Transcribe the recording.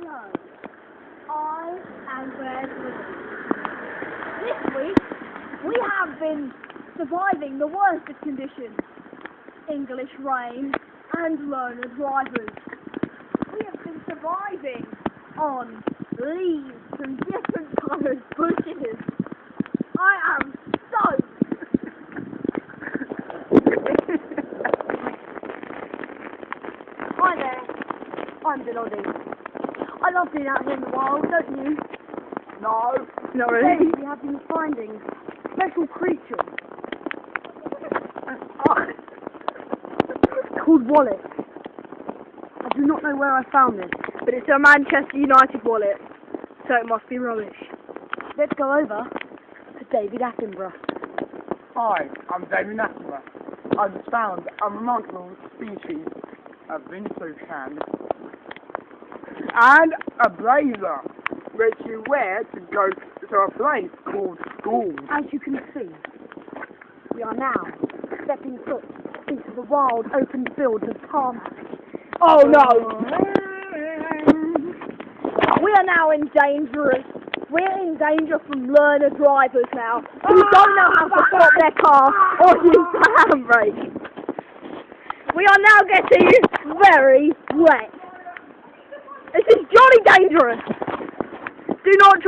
Hello, I am Greg. This week we have been surviving the worst of conditions, English rain and learner drivers. We have been surviving on leaves from different coloured bushes. I am stoked. Hi there, I'm Parody. I love being out here in the wild, don't you? No, not really. We have been finding special creatures called wallets. I do not know where I found this, but it's a Manchester United wallet, so it must be rubbish. Let's go over to David Attenborough. Hi, I'm David Attenborough. I've found a remarkable species of vintage hand and a blazer, which you wear to go to a place called school. As you can see, we are now stepping foot into the wild open fields of tarmac. Oh no! We are now in We're in danger from learner drivers now, who don't know how to stop their car or use the handbrake. We are now getting very wet. This is jolly dangerous. Do not